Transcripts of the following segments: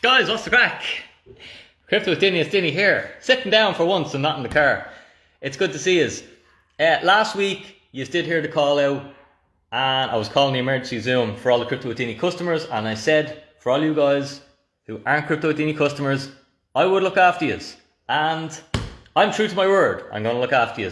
Guys, what's the crack? Crypto with Dinny, it's Dinny here. Sitting down for once and not in the car. It's good to see us. Last week, you did hear the call out, and I was calling the emergency Zoom for all the Crypto with Dinny customers, and I said, for all you guys who aren't Crypto with Dinny customers, I would look after you. And I'm true to my word. I'm going to look after you.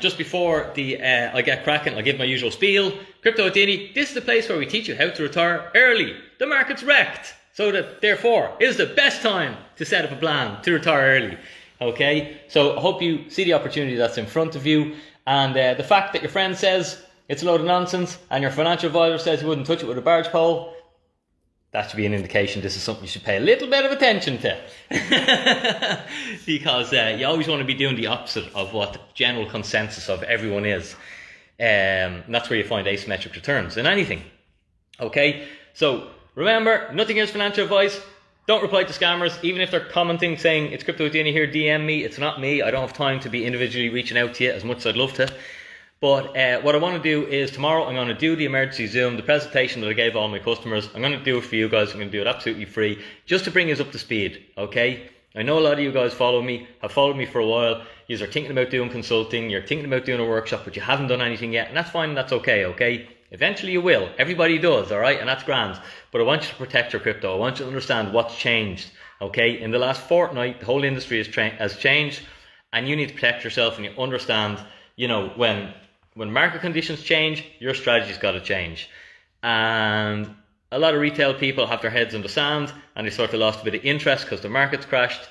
Just before I get cracking, I'll give my usual spiel. Crypto with Dinny, this is the place where we teach you how to retire early. The market's wrecked. So that, therefore, it is the best time to set up a plan to retire early. Okay? So I hope you see the opportunity that's in front of you. And the fact that your friend says it's a load of nonsense and your financial advisor says you wouldn't touch it with a barge pole, that should be an indication this is something you should pay a little bit of attention to. Because you always want to be doing the opposite of what the general consensus of everyone is. And that's where you find asymmetric returns in anything. Okay? So remember, nothing here is financial advice. Don't reply to scammers, even if they're commenting saying it's Crypto with Dinny here, DM me. It's not me. I don't have time to be individually reaching out to you as much as I'd love to. But what I want to do is tomorrow I'm going to do the emergency Zoom, the presentation that I gave all my customers. I'm going to do it for you guys. I'm going to do it absolutely free, just to bring us up to speed, okay? I know a lot of you guys follow me, have followed me for a while. You are thinking about doing consulting, you're thinking about doing a workshop, but you haven't done anything yet, and that's fine, that's okay, okay? Eventually you will. Everybody does, alright? And that's grand. But I want you to protect your crypto. I want you to understand what's changed, okay? In the last fortnight, the whole industry has changed, and you need to protect yourself, and you understand, you know, when market conditions change, your strategy's got to change. And a lot of retail people have their heads in the sand, and they sort of lost a bit of interest because the market's crashed,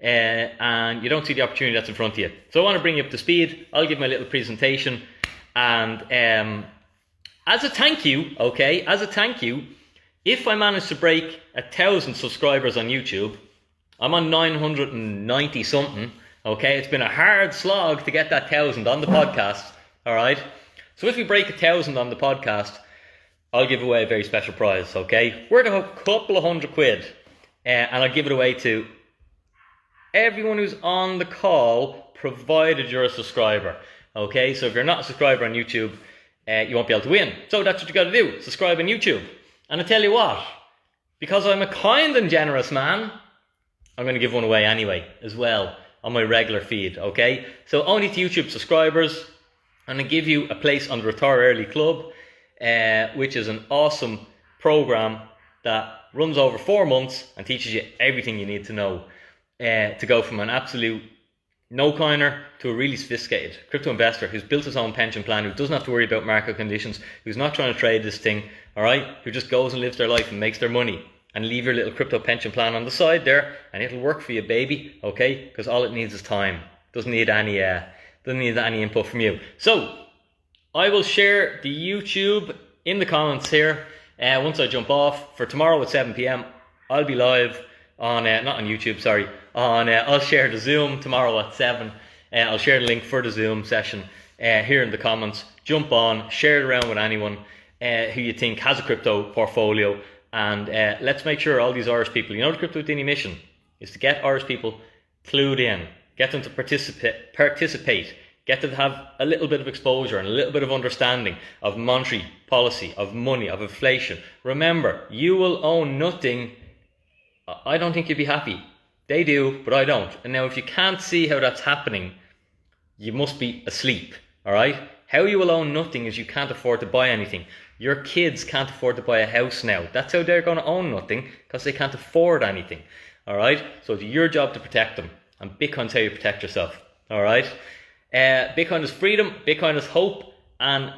and you don't see the opportunity that's in front of you. So I want to bring you up to speed. I'll give my little presentation, and as a thank you, okay, if I manage to break 1,000 subscribers on YouTube, I'm on 990 something, okay? It's been a hard slog to get that 1,000 on the podcast, alright? So if we break 1,000 on the podcast, I'll give away a very special prize, okay? Worth a couple of £100, and I'll give it away to everyone who's on the call, provided you're a subscriber, okay? So if you're not a subscriber on YouTube, you won't be able to win. So that's what you got to do. Subscribe on YouTube. And I tell you what, because I'm a kind and generous man, I'm going to give one away anyway, as well, on my regular feed, okay? So only to YouTube subscribers, I'm going to give you a place on the Retire Early Club, which is an awesome program that runs over 4 months and teaches you everything you need to know to go from an absolute no-coiner to a really sophisticated crypto investor who's built his own pension plan, who doesn't have to worry about market conditions, who's not trying to trade this thing, alright? Who just goes and lives their life and makes their money. And leave your little crypto pension plan on the side there, and it'll work for you, baby, okay? Because all it needs is time. Doesn't need any input from you. So I will share the YouTube in the comments here once I jump off. For tomorrow at 7 p.m, I'll be live on, not on YouTube, sorry, I'll share the Zoom tomorrow at 7. I'll share the link for the Zoom session here in the comments. Jump on, share it around with anyone who you think has a crypto portfolio, and let's make sure all these Irish people, you know, the Crypto with Dinny mission is to get Irish people clued in, get them to participate, get them to have a little bit of exposure and a little bit of understanding of monetary policy, of money, of inflation. Remember, you will own nothing. I don't think you'd be happy. They do, but I don't. And now if you can't see how that's happening, you must be asleep, alright? How you will own nothing is you can't afford to buy anything. Your kids can't afford to buy a house now. That's how they're going to own nothing, because they can't afford anything, alright? So it's your job to protect them. And Bitcoin's how you protect yourself, alright? Bitcoin is freedom, Bitcoin is hope, and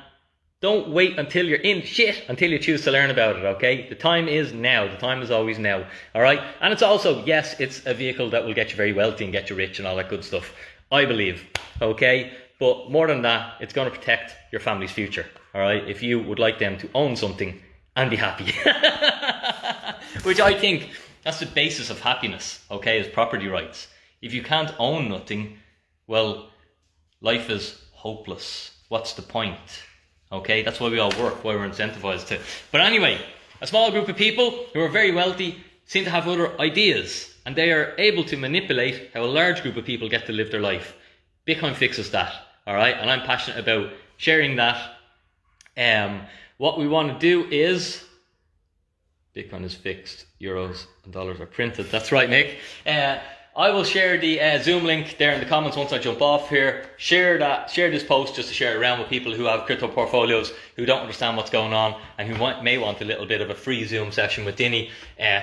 don't wait until you're in shit until you choose to learn about it, okay? The time is now. The time is always now, all right? And it's also, yes, it's a vehicle that will get you very wealthy and get you rich and all that good stuff, I believe, okay? But more than that, it's going to protect your family's future, all right? If you would like them to own something and be happy. Which I think, that's the basis of happiness, okay, is property rights. If you can't own nothing, well, life is hopeless. What's the point? Okay, that's why we all work, why we're incentivized to. But anyway, a small group of people who are very wealthy seem to have other ideas, and they are able to manipulate how a large group of people get to live their life. Bitcoin fixes that, alright? And I'm passionate about sharing that. What we want to do is Bitcoin is fixed, euros and dollars are printed. That's right, Nick. I will share the Zoom link there in the comments once I jump off here. Share this post just to share it around with people who have crypto portfolios, who don't understand what's going on, and who may want a little bit of a free Zoom session with Dinny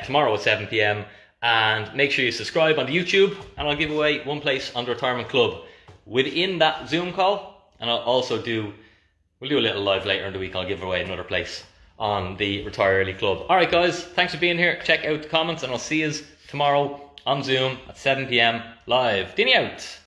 tomorrow at 7 p.m. And make sure you subscribe on the YouTube, and I'll give away one place on the Retirement Club within that Zoom call. And I'll also we'll do a little live later in the week. I'll give away another place on the Retire Early Club. Alright guys, thanks for being here. Check out the comments and I'll see you tomorrow on Zoom at 7 p.m. live. Dinny out.